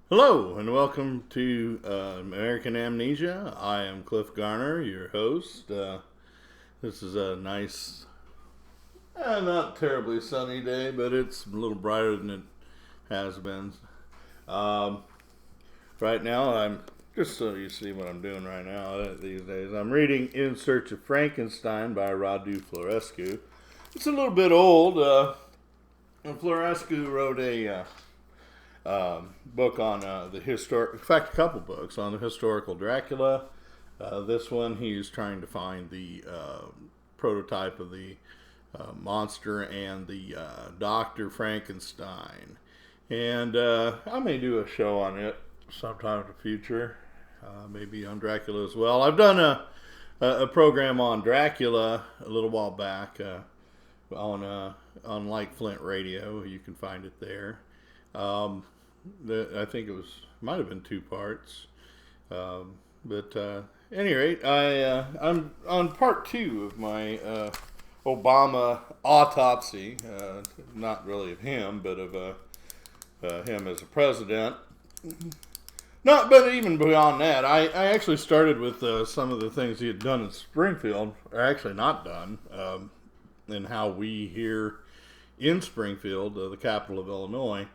Hello and welcome to American Amnesia. I am Cliff Garner, your host. This is a nice, not terribly sunny day, but it's a little brighter than it has been. Um, right now, I'm just so you see what I'm doing right now these days. I'm reading In Search of Frankenstein by Radu Florescu. It's a little bit old. Florescu wrote a book on the historic, in fact, a couple books on the historical Dracula. This one, he's trying to find the prototype of the monster and the Dr. Frankenstein. And I may do a show on it sometime in the future, maybe on Dracula as well. I've done a program on Dracula a little while back on Light Flint Radio. You can find it there. I think might have been two parts. But any rate, I'm on part two of my Obama autopsy. Not really of him, but of him as a president. Not, but even beyond that, I actually started with some of the things he had done in Springfield, or actually not done, and how we here in Springfield, the capital of Illinois,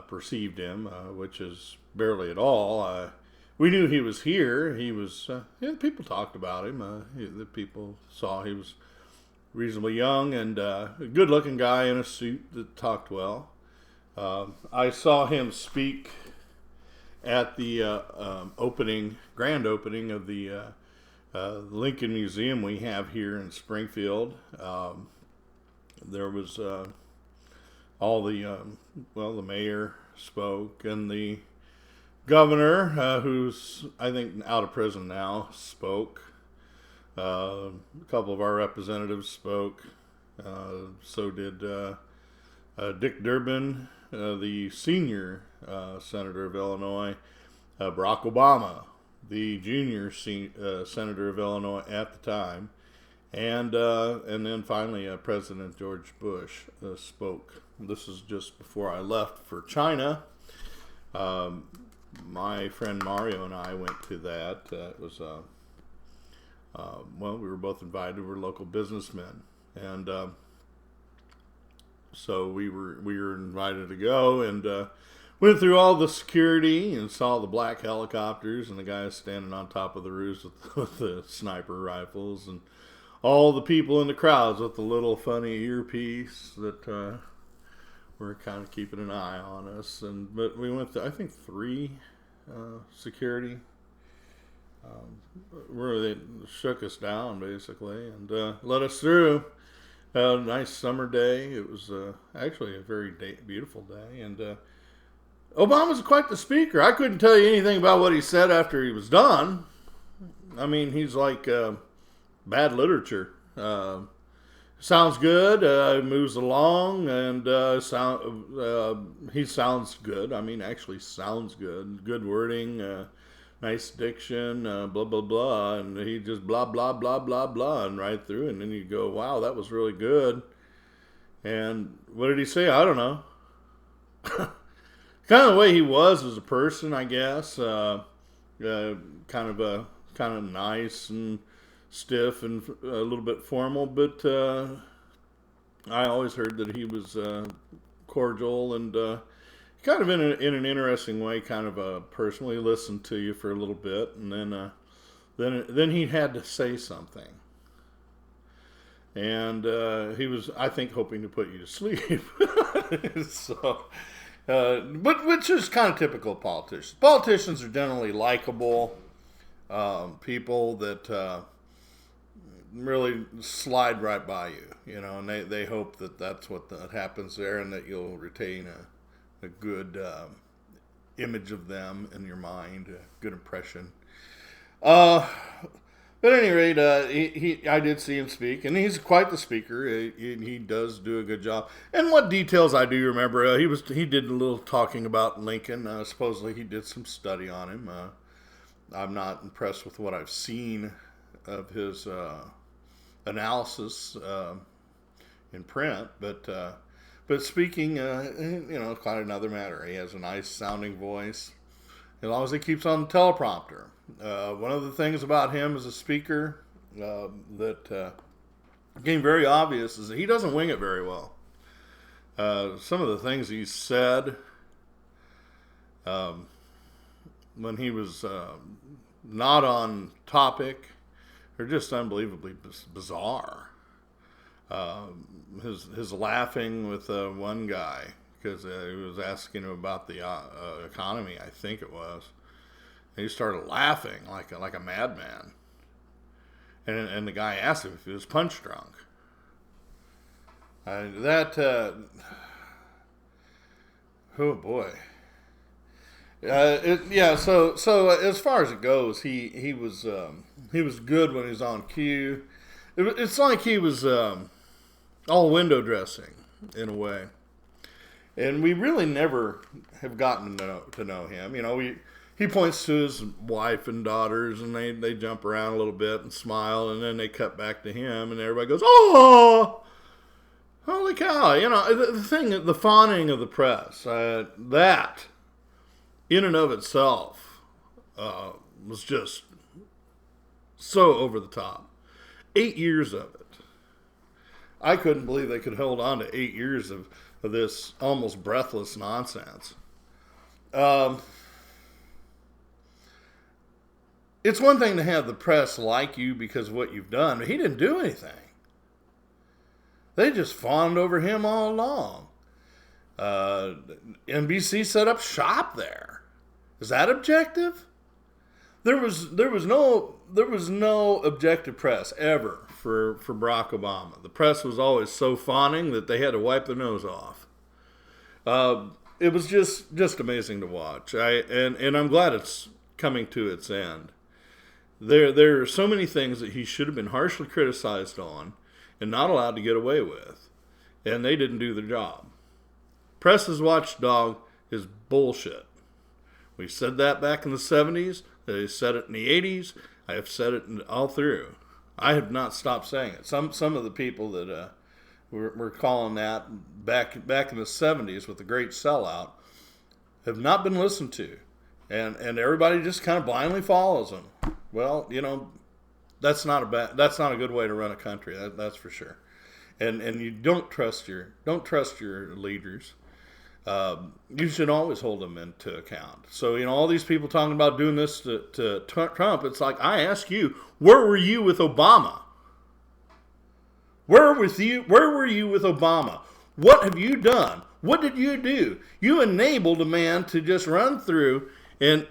perceived him, which is barely at all. We knew he was here. He was, people talked about him. The people saw he was reasonably young and a good-looking guy in a suit that talked well. I saw him speak at the grand opening of the Lincoln Museum we have here in Springfield. There was all the mayor spoke, and the governor, who's I think out of prison now, spoke. A couple of our representatives spoke. So did Dick Durbin, the senior senator of Illinois, Barack Obama, the junior senator of Illinois at the time, and then finally President George Bush spoke. This is just before I left for China. My friend Mario and I went to that. It was we were both invited. We were local businessmen, and so we were invited to go, and went through all the security and saw the black helicopters and the guys standing on top of the roofs with the sniper rifles, and all the people in the crowds with the little funny earpiece that were kind of keeping an eye on us. But we went through, I think, three security where they shook us down basically and let us through. A nice summer day. It was actually a very beautiful day, and Obama's quite the speaker. I couldn't tell you anything about what he said after he was done. I mean, he's like bad literature. Sounds good, moves along, and he sounds good. I mean, actually sounds good. Good wording, nice diction, blah, blah, blah. And he just blah, blah, blah, blah, blah, and right through. And then you go, wow, that was really good. And what did he say? I don't know. Kind of the way he was as a person, I guess. Kind of nice and stiff and a little bit formal, but I always heard that he was cordial and kind of in an interesting way, kind of personally listened to you for a little bit, and then he had to say something, and he was, I think, hoping to put you to sleep. So, but which is kind of typical of politicians. Politicians are generally likable people that really slide right by you, and they hope that that's what that happens there, and that you'll retain a good image of them in your mind, a good impression. But at any rate, I did see him speak, and he's quite the speaker. He does do a good job. And what details I do remember, he did a little talking about Lincoln. Supposedly he did some study on him. I'm not impressed with what I've seen of his analysis in print, but But speaking, quite another matter. He has a nice sounding voice, as long as he keeps on the teleprompter. One of the things about him as a speaker that became very obvious is that he doesn't wing it very well. Some of the things he said when he was not on topic are just unbelievably bizarre. His laughing with one guy because he was asking him about the economy, I think it was. And he started laughing like a madman. And the guy asked him if he was punch drunk. Oh boy. So as far as it goes, he was good when he was on cue. It's like he was all window dressing in a way, and we really never have gotten to know him. He points to his wife and daughters, and they jump around a little bit and smile, and then they cut back to him, and everybody goes, "Oh, holy cow!" The fawning of the press, that in and of itself was just so over the top. 8 years of it. I couldn't believe they could hold on to 8 years of this almost breathless nonsense. It's one thing to have the press like you because of what you've done, but he didn't do anything. They just fawned over him all along. NBC set up shop there. Is that objective? There was no objective press ever for Barack Obama. The press was always so fawning that they had to wipe their nose off. It was just amazing to watch. And I'm glad it's coming to its end. There are so many things that he should have been harshly criticized on and not allowed to get away with, and they didn't do their job. Press's watchdog is bullshit. We said that back in the 70s. They said it in the 80s. I have said it all through. I have not stopped saying it. Some of the people that were calling that back in the 70s with the great sellout have not been listened to. And everybody just kind of blindly follows them. Well, that's not a good way to run a country. That's for sure. And you don't trust your leaders. You should always hold them into account. So, all these people talking about doing this to Trump, it's like, I ask you, where were you with Obama? Where were you with Obama? What have you done? What did you do? You enabled a man to just run through and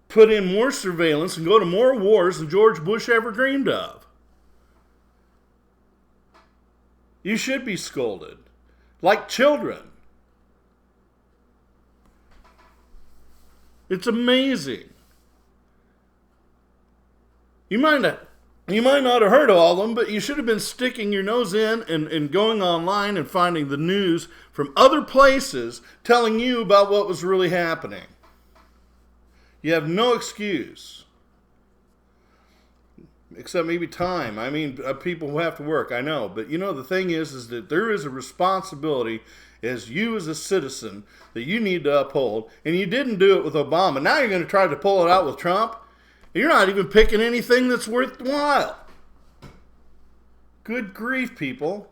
put in more surveillance and go to more wars than George Bush ever dreamed of. You should be scolded. Like children. It's amazing. You might not have heard of all of them, but you should have been sticking your nose in and going online and finding the news from other places telling you about what was really happening. You have no excuse. Except maybe time. I mean, people who have to work, I know. But the thing is that there is a responsibility as you as a citizen that you need to uphold. And you didn't do it with Obama. Now you're going to try to pull it out with Trump. You're not even picking anything that's worthwhile. Good grief, people.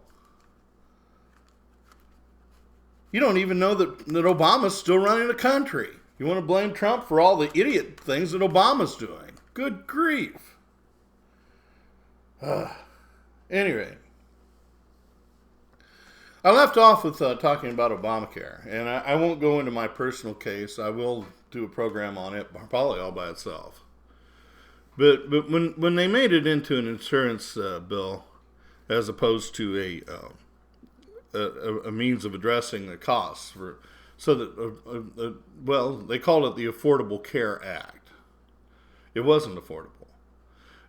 You don't even know that Obama's still running the country. You want to blame Trump for all the idiot things that Obama's doing. Good grief. Anyway, I left off with talking about Obamacare, and I won't go into my personal case. I will do a program on it, probably all by itself. But when they made it into an insurance bill, as opposed to a means of addressing the costs, they called it the Affordable Care Act. It wasn't affordable.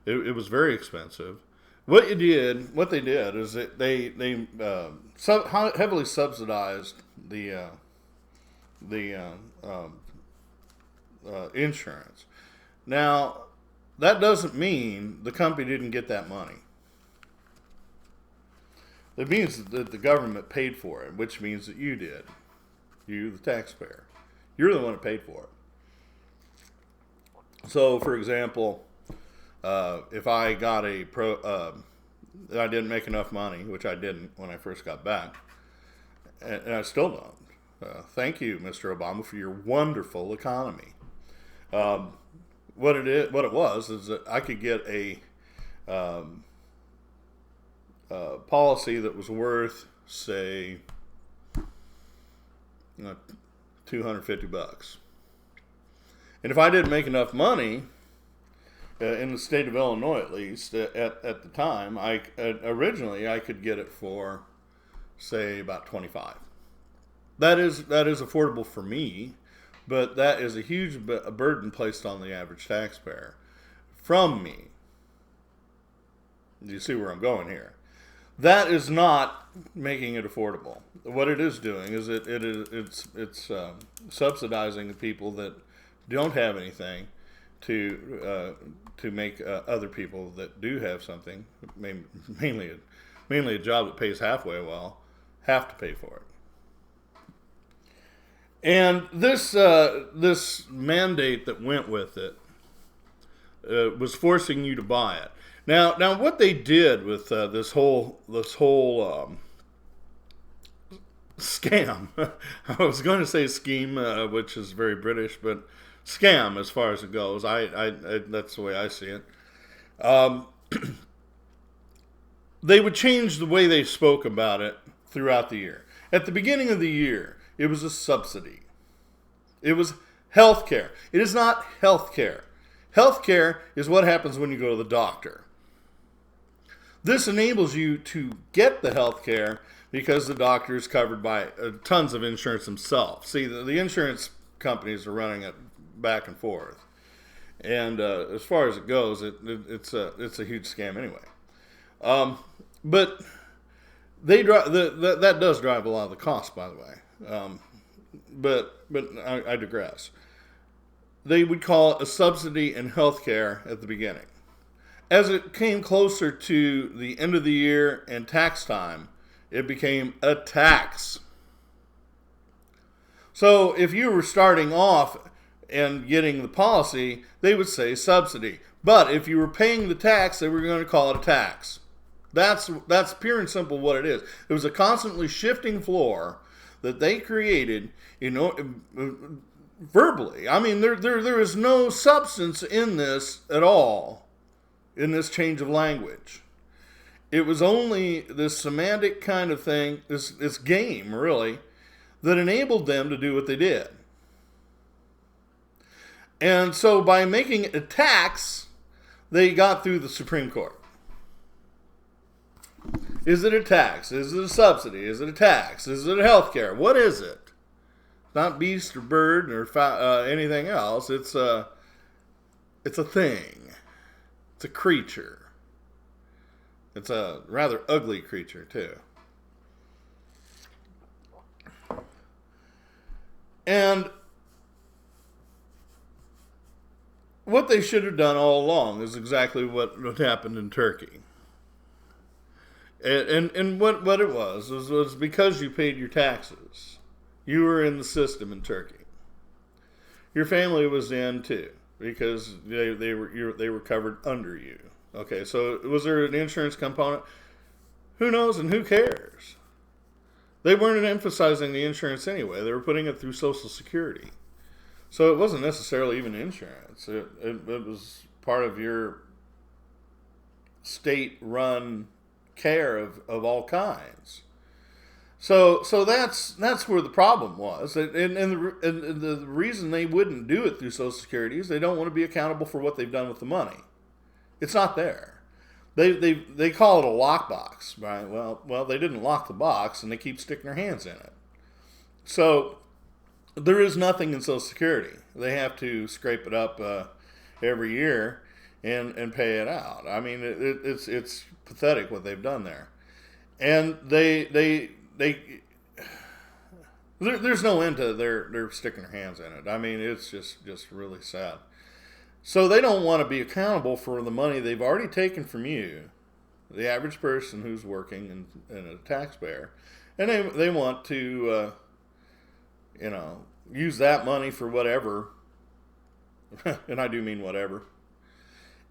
It was very expensive. What they did is that they heavily subsidized the insurance. Now, that doesn't mean the company didn't get that money. It means that the government paid for it, which means that you did. You, the taxpayer. You're the one that paid for it. So, for example, if I got I didn't make enough money, which I didn't when I first got back, and I still don't. Thank you, Mr. Obama, for your wonderful economy. What it was is that I could get a policy that was worth, say, $250. And if I didn't make enough money, in the state of Illinois at least, at the time, originally I could get it for, say, about $25. That is affordable for me, but that is a huge burden placed on the average taxpayer from me. Do you see where I'm going here? That is not making it affordable. What it is doing is it's subsidizing the people that don't have anything to make other people that do have something, mainly a job that pays halfway well, have to pay for it. And this mandate that went with it was forcing you to buy it. Now, what they did with this whole scam, I was going to say scheme, which is very British, but scam as far as it goes. I that's the way I see it. They would change the way they spoke about it throughout the year. At the beginning of the year, it was a subsidy. It was health care. It is not health care. Health care is what happens when you go to the doctor. This enables you to get the health care because the doctor is covered by tons of insurance himself. See, the insurance companies are running it back and forth. And as far as it goes, it's a huge scam anyway. But that does drive a lot of the cost, by the way. But I digress. They would call it a subsidy in health care at the beginning. As it came closer to the end of the year and tax time, it became a tax. So if you were starting off and getting the policy, they would say subsidy. But if you were paying the tax, they were going to call it a tax. That's pure and simple what it is. It was a constantly shifting floor that they created, verbally. I mean, there is no substance in this at all, in this change of language. It was only this semantic kind of thing, this game, really, that enabled them to do what they did. And so by making it a tax, they got through the Supreme Court. Is it a tax? Is it a subsidy? Is it a tax? Is it a health care? What is it? Not beast or bird or anything else. It's a thing. It's a creature. It's a rather ugly creature, too. And what they should have done all along is exactly what happened in Turkey. And what it was because you paid your taxes. You were in the system in Turkey. Your family was in too, because they were covered under you. Okay, so was there an insurance component? Who knows and who cares? They weren't emphasizing the insurance anyway. They were putting it through Social Security. So it wasn't necessarily even insurance. It was part of your state-run care of all kinds. So that's where the problem was. And the reason they wouldn't do it through Social Security is they don't want to be accountable for what they've done with the money. It's not there. They call it a lockbox, right? Well, they didn't lock the box, and they keep sticking their hands in it. So there is nothing in Social Security. They have to scrape it up every year and pay it out. I mean, it's pathetic what they've done there, and there's no end to their sticking their hands in it. I mean, it's just really sad. So they don't want to be accountable for the money they've already taken from you the average person who's working and a taxpayer, and they want to use that money for whatever, and I do mean whatever,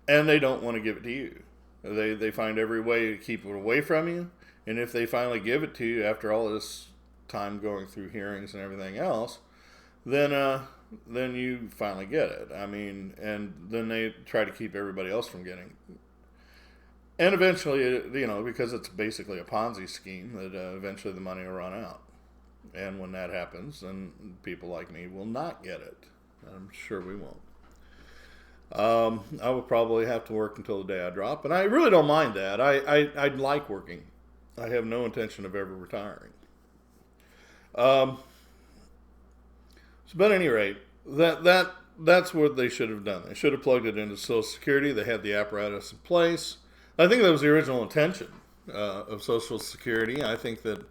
and they don't want to give it to you. They find every way to keep it away from you, and if they finally give it to you after all this time going through hearings and everything else, then you finally get it. I mean, and then they try to keep everybody else from getting it. And eventually, because it's basically a Ponzi scheme, that eventually the money will run out. And when that happens, then people like me will not get it. I'm sure we won't. I will probably have to work until the day I drop, and I really don't mind that. I like working. I have no intention of ever retiring. But at any rate, that's what they should have done. They should have plugged it into Social Security. They had the apparatus in place. I think that was the original intention of Social Security. I think that,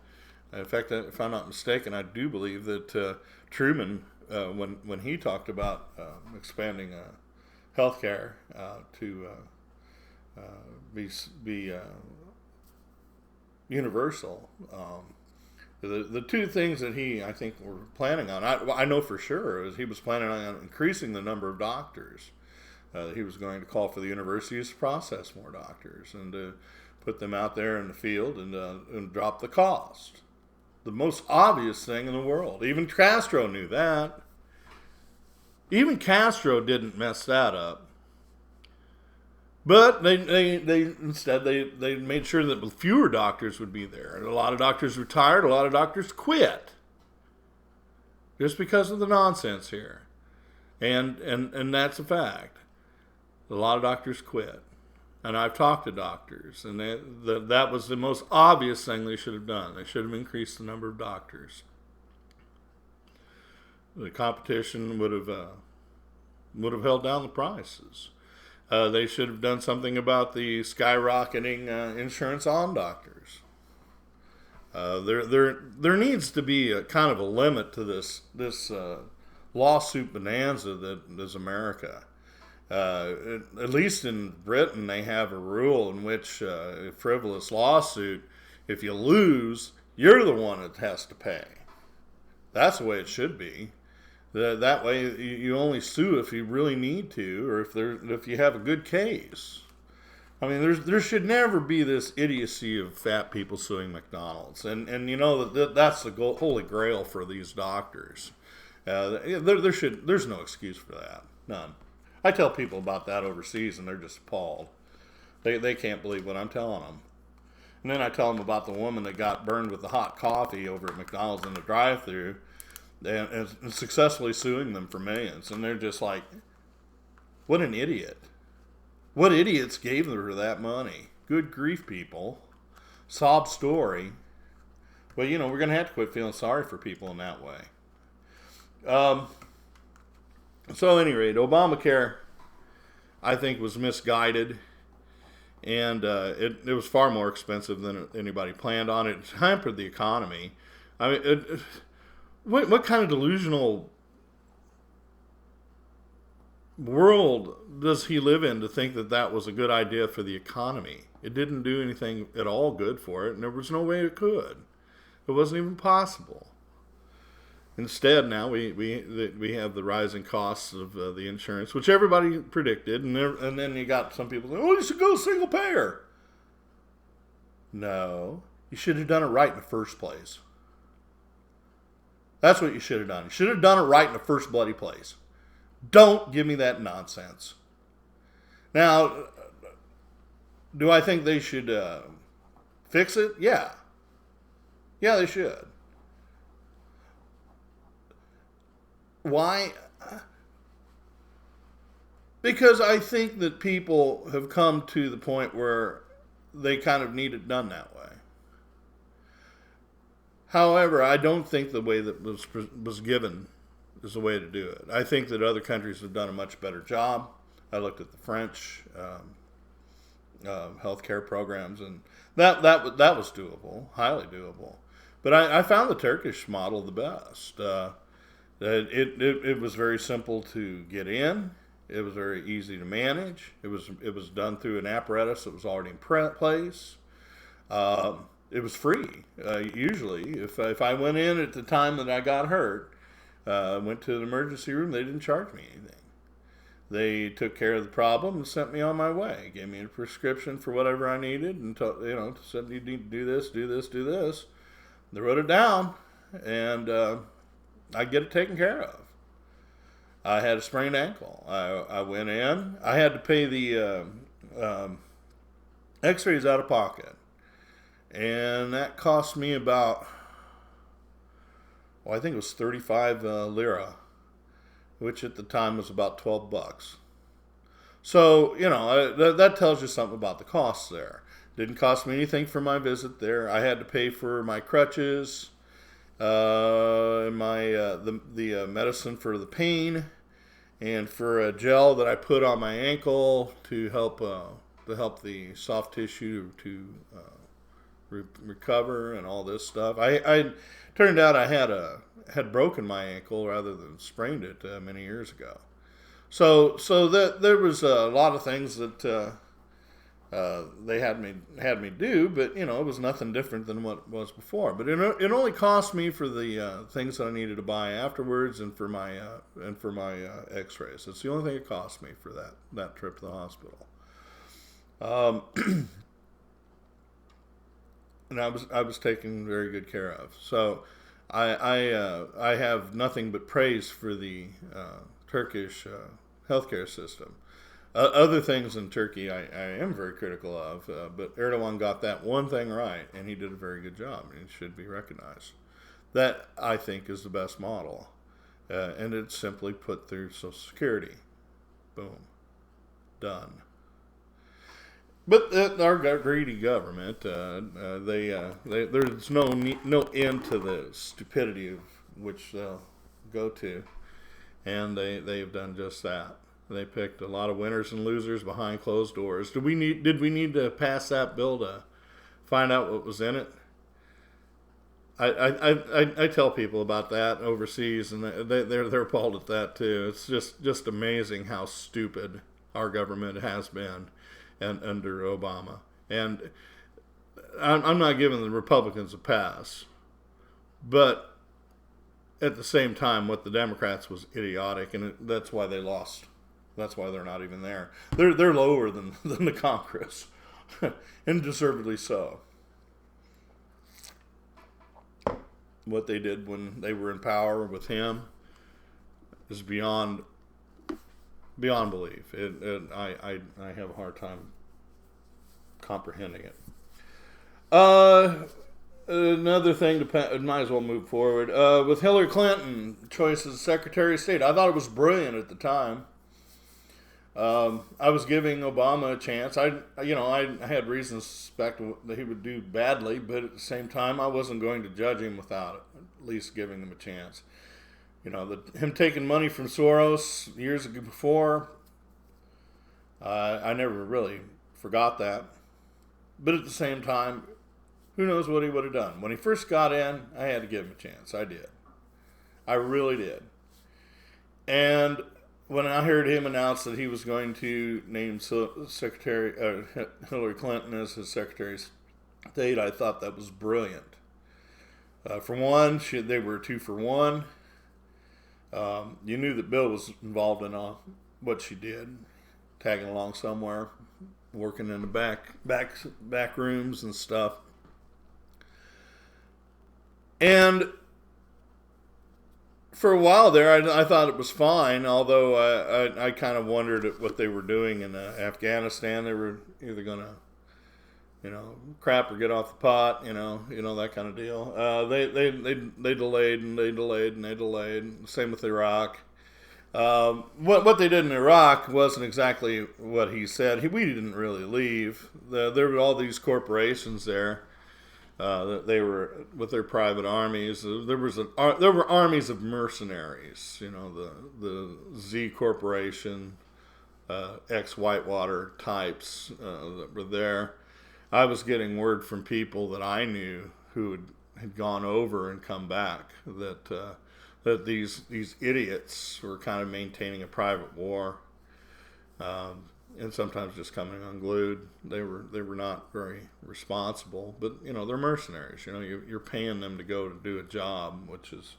in fact, if I'm not mistaken, I do believe that Truman, when he talked about expanding health care to be universal, the two things that I think were planning on, I know for sure, is he was planning on increasing the number of doctors. He was going to call for the universities to process more doctors and to put them out there in the field and drop the cost. The most obvious thing in the world. Even Castro knew that. Even Castro didn't mess that up. But instead they made sure that fewer doctors would be there. And a lot of doctors retired, a lot of doctors quit. Just because of the nonsense here. And that's a fact. A lot of doctors quit. And I've talked to doctors, and that was the most obvious thing they should have done. They should have increased the number of doctors. The competition would have held down the prices. They should have done something about the skyrocketing insurance on doctors. There needs to be a kind of a limit to this lawsuit bonanza that is America. At least in Britain, they have a rule in which a frivolous lawsuit, if you lose, you're the one that has to pay. That's the way it should be. That way, you only sue if you really need to, or if you have a good case. I mean, there should never be this idiocy of fat people suing McDonald's, and that's the holy grail for these doctors. There's no excuse for that, none. I tell people about that overseas, and they're just appalled. They can't believe what I'm telling them. And then I tell them about the woman that got burned with the hot coffee over at McDonald's in the drive-thru, and successfully suing them for millions. And they're just like, what an idiot. What idiots gave her that money? Good grief, people. Sob story. Well, we're going to have to quit feeling sorry for people in that way. So at any rate, Obamacare, I think, was misguided, and it was far more expensive than anybody planned on. It hampered the economy. I mean, what kind of delusional world does he live in to think that was a good idea for the economy? It didn't do anything at all good for it, and there was no way it could. It wasn't even possible. Instead, now we have the rising costs of the insurance, which everybody predicted, and then you got some people saying, "Oh, you should go single payer." No, you should have done it right in the first place. That's what you should have done. You should have done it right in the first bloody place. Don't give me that nonsense. Now, do I think they should fix it? Yeah. Yeah, they should. Why? Because I think that people have come to the point where they kind of need it done that way. However, I don't think the way that was given is the way to do it. I think that other countries have done a much better job. I looked at the French healthcare programs, and that was doable, highly doable. But I found the Turkish model the best. It was very simple to get in. It was very easy to manage. It was done through an apparatus that was already in place. It was free. Usually, if I went in at the time that I got hurt, went to the emergency room, they didn't charge me anything. They took care of the problem and sent me on my way. Gave me a prescription for whatever I needed, and said you need to do this, do this, do this. They wrote it down, and I get it taken care of. I had a sprained ankle. I went in. I had to pay the X-rays out of pocket, and that cost me about, I think it was 35 lira, which at the time was about $12. So, that tells you something about the costs there. Didn't cost me anything for my visit there. I had to pay for my crutches, the medicine for the pain, and for a gel that I put on my ankle to help the soft tissue to recover and all this stuff. I turned out I had broken my ankle rather than sprained it many years ago. So that there was a lot of things that they had me do, but it was nothing different than what it was before. But it only cost me for the things that I needed to buy afterwards, and for my X-rays. That's the only thing it cost me for that trip to the hospital. And I was taken very good care of. So I have nothing but praise for the Turkish healthcare system. Other things in Turkey I am very critical of, but Erdogan got that one thing right, and he did a very good job, and it should be recognized. That, I think, is the best model, and it's simply put through Social Security. Boom. Done. But our greedy government, there's no end to the stupidity of which they'll go to, and they've done just that. They picked a lot of winners and losers behind closed doors. Did we need to pass that bill to find out what was in it? I tell people about that overseas, and they're appalled at that too. It's just amazing how stupid our government has been, and under Obama. And I'm not giving the Republicans a pass, but at the same time, what the Democrats was idiotic, and that's why they lost. That's why they're not even there. They're lower than the Congress, and deservedly so. What they did when they were in power with him is beyond belief. I have a hard time comprehending it. Another thing might as well move forward with Hillary Clinton choice as Secretary of State. I thought it was brilliant at the time. I was giving Obama a chance. I had reason to suspect that he would do badly, but at the same time, I wasn't going to judge him without at least giving him a chance. Him taking money from Soros years ago before, I never really forgot that. But at the same time, who knows what he would have done. When he first got in, I had to give him a chance. I did. I really did. And when I heard him announce that he was going to name Hillary Clinton as his Secretary of State, I thought that was brilliant. For one, they were 2 for 1. You knew that Bill was involved in what she did, tagging along somewhere, working in the back rooms and stuff. And for a while there, I thought it was fine, although I kind of wondered at what they were doing in Afghanistan. They were either going to, crap or get off the pot, that kind of deal. They delayed and they delayed and they delayed. Same with Iraq. What they did in Iraq wasn't exactly what he said. We didn't really leave. There were all these corporations there. They were with their private armies. There were armies of mercenaries. The Z Corporation, ex-Whitewater types that were there. I was getting word from people that I knew who had gone over and come back that these idiots were kind of maintaining a private war, and sometimes just coming unglued. They were not very responsible, but they're mercenaries. You're paying them to go to do a job, which is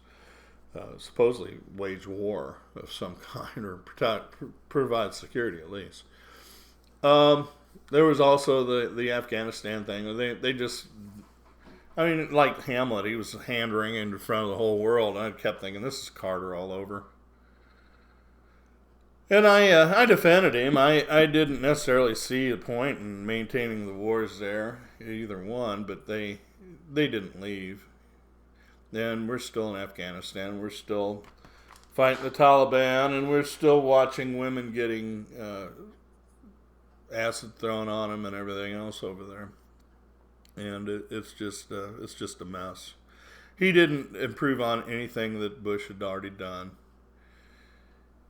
supposedly wage war of some kind, or provide security at least. There was also the Afghanistan thing. They just, like Hamlet, he was hand wringing in front of the whole world. And I kept thinking, this is Carter all over. And I defended him. I didn't necessarily see the point in maintaining the wars there, either one, but they didn't leave. And we're still in Afghanistan. We're still fighting the Taliban, and we're still watching women getting acid thrown on them and everything else over there. And it's just a mess. He didn't improve on anything that Bush had already done.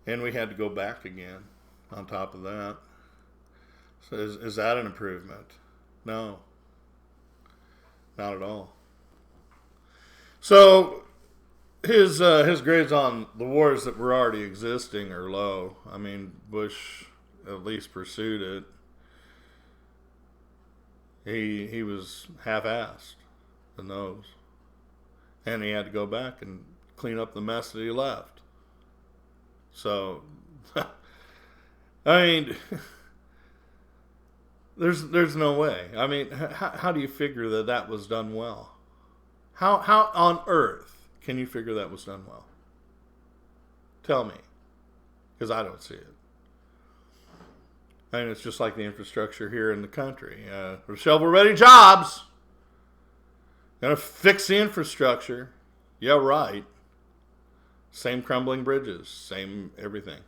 And we had to go back again on top of that. So is that an improvement? No. Not at all. So his grades on the wars that were already existing are low. Bush at least pursued it. He was half-assed in those. And he had to go back and clean up the mess that he left. So, there's no way. How do you figure that was done well? How on earth can you figure that was done well? Tell me, because I don't see it. It's just like the infrastructure here in the country. Shovel-ready jobs. Gonna fix the infrastructure. Yeah, right. Same crumbling bridges, same everything,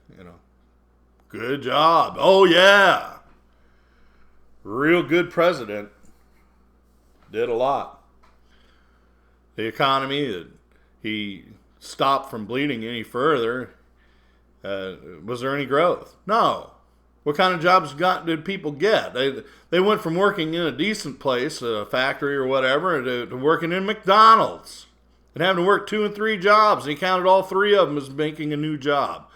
Good job. Oh, yeah. Real good president. Did a lot. The economy, he stopped from bleeding any further. Was there any growth? No. What kind of jobs did people get? They went from working in a decent place, a factory or whatever, to working in McDonald's. And having to work 2 and 3 jobs. And he counted all 3 of them as making a new job.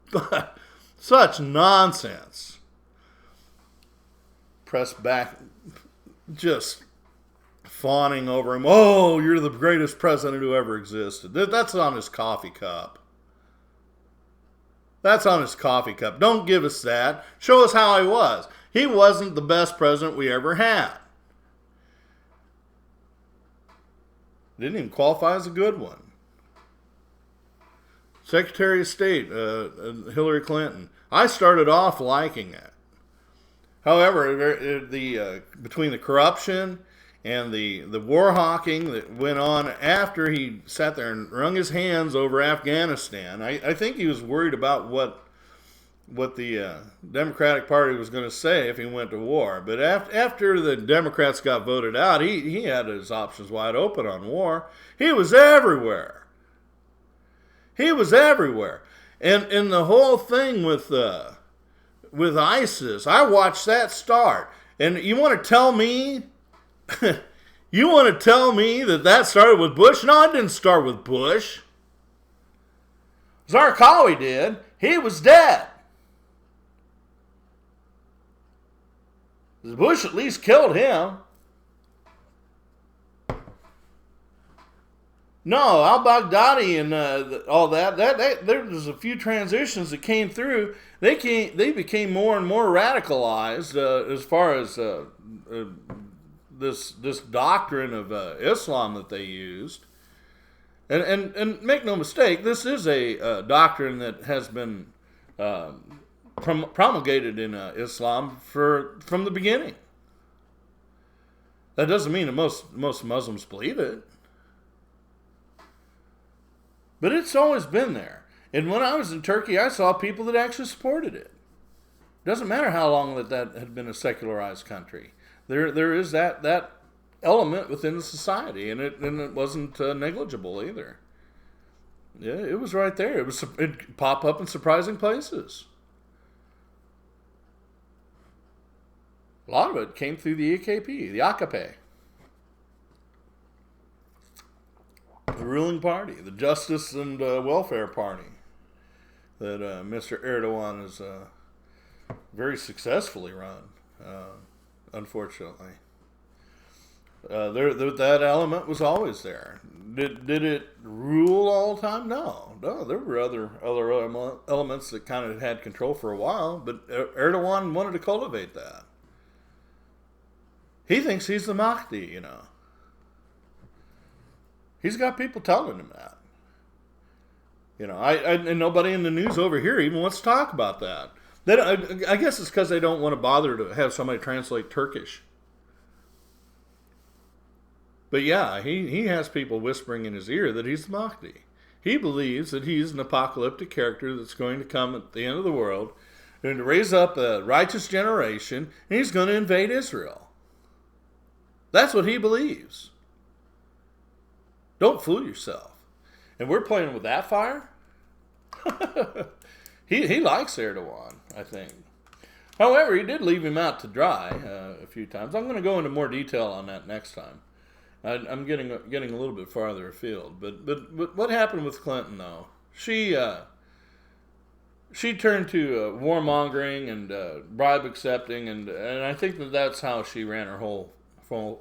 But such nonsense. Press back, just fawning over him. Oh, you're the greatest president who ever existed. That's on his coffee cup. That's on his coffee cup. Don't give us that. Show us how he was. He wasn't the best president we ever had. Didn't even qualify as a good one. Secretary of State, Hillary Clinton. I started off liking it. However, between the corruption and the war hawking that went on after he sat there and wrung his hands over Afghanistan, I think he was worried about what the Democratic Party was going to say if he went to war. But after the Democrats got voted out, he had his options wide open on war. He was everywhere. He was everywhere. And the whole thing with ISIS, I watched that start. And you want to tell me, that started with Bush? No, it didn't start with Bush. Zarqawi did. He was dead. Bush at least killed him. No, al-Baghdadi and all that. There was a few transitions that came through. They became more and more radicalized as far as this doctrine of Islam that they used. And make no mistake, this is a doctrine that has been promulgated in Islam from the beginning. That doesn't mean that most Muslims believe it. But it's always been there. And when I was in Turkey, I saw people that actually supported it. Doesn't matter how long that had been a secularized country. There is that element within the society, and it wasn't negligible either. Yeah, it was right there. It popped up in surprising places. A lot of it came through the AKP, the AKP. The ruling party, the Justice and Welfare Party that Mr. Erdogan is very successfully run, unfortunately. That element was always there. Did it rule all the time? No. There were other elements that kind of had control for a while, but Erdogan wanted to cultivate that. He thinks he's the Mahdi, He's got people telling him that. And nobody in the news over here even wants to talk about that. I guess it's because they don't want to bother to have somebody translate Turkish. But yeah, he has people whispering in his ear that he's the Mahdi. He believes that he's an apocalyptic character that's going to come at the end of the world, going to raise up a righteous generation, and he's going to invade Israel. That's what he believes. Don't fool yourself. And we're playing with that fire? He likes Erdogan, I think. However, he did leave him out to dry a few times. I'm going to go into more detail on that next time. I'm getting a little bit farther afield. But what happened with Clinton, though? She turned to warmongering and bribe accepting, and I think that's how she ran her whole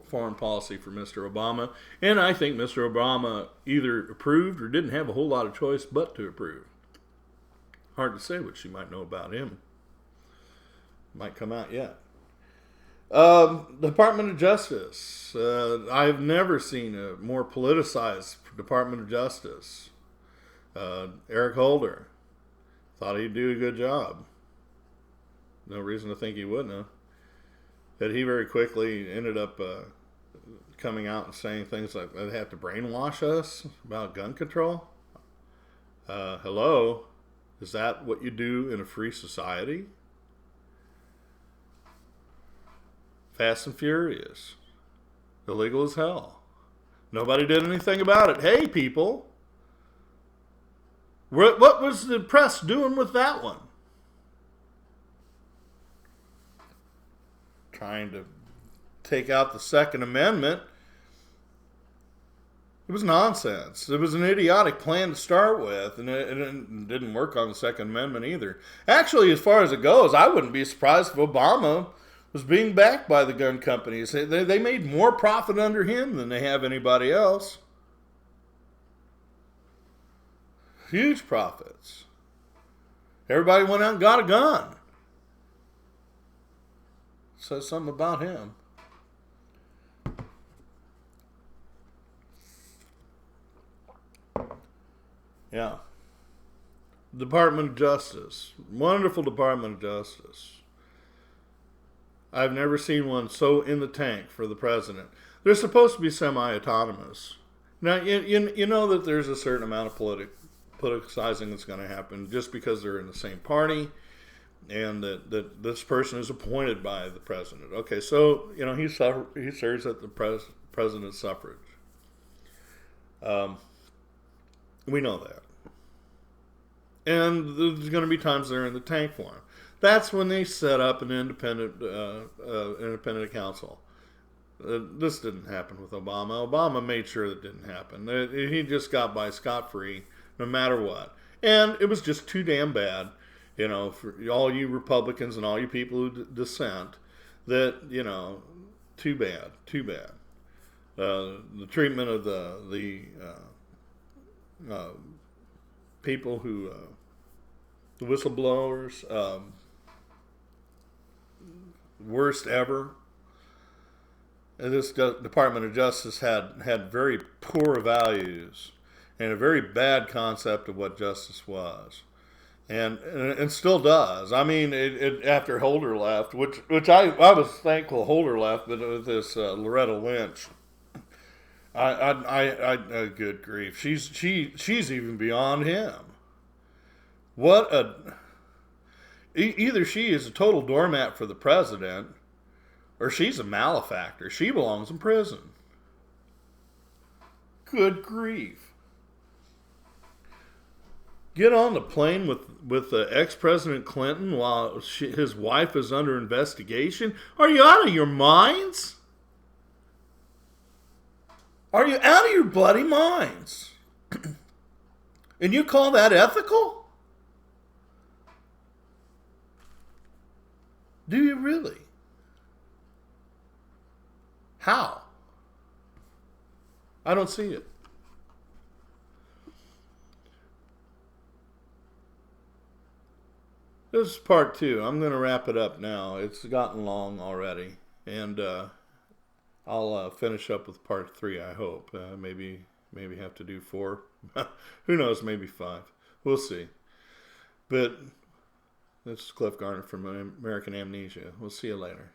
foreign policy for Mr. Obama. And I think Mr. Obama either approved or didn't have a whole lot of choice but to approve. Hard to say what she might know about him. Might come out yet. Department of Justice. I've never seen a more politicized Department of Justice. Eric Holder. Thought he'd do a good job. No reason to think he wouldn't have. But he very quickly ended up coming out and saying things like they have to brainwash us about gun control. Hello? Is that what you do in a free society? Fast and Furious. Illegal as hell. Nobody did anything about it. Hey, people. What was the press doing with that one? Trying to take out the Second Amendment. It was nonsense. It was an idiotic plan to start with, and it didn't work on the Second Amendment either. Actually, as far as it goes, I wouldn't be surprised if Obama was being backed by the gun companies. They made more profit under him than they have anybody else. Huge profits. Everybody went out and got a gun. Says something about him. Yeah. Department of Justice. Wonderful Department of Justice. I've never seen one so in the tank for the president. They're supposed to be semi-autonomous. Now, you know that there's a certain amount of politicizing that's going to happen just because they're in the same party and that this person is appointed by the president. Okay, so, he serves at the president's suffrage. We know that. And there's going to be times they're in the tank for him. That's when they set up an independent council. This didn't happen with Obama. Obama made sure that didn't happen. He just got by scot-free no matter what. And it was just too damn bad, for all you Republicans and all you people who dissent, that, too bad. The treatment of the people who, the whistleblowers, worst ever. And this Department of Justice had very poor values and a very bad concept of what justice was, and still does. I mean, after Holder left, which I was thankful Holder left, but with this Loretta Lynch, I good grief, she's even beyond him. Either she is a total doormat for the president, or she's a malefactor. She belongs in prison. Good grief. Get on the plane with ex-President Clinton while his wife is under investigation? Are you out of your minds? Are you out of your bloody minds? And you call that ethical? Do you really? How? I don't see it. This is part two. I'm going to wrap it up now. It's gotten long already. And I'll finish up with part three, I hope. Maybe have to do four. Who knows, maybe five. We'll see. But this is Cliff Garner from American Amnesia. We'll see you later.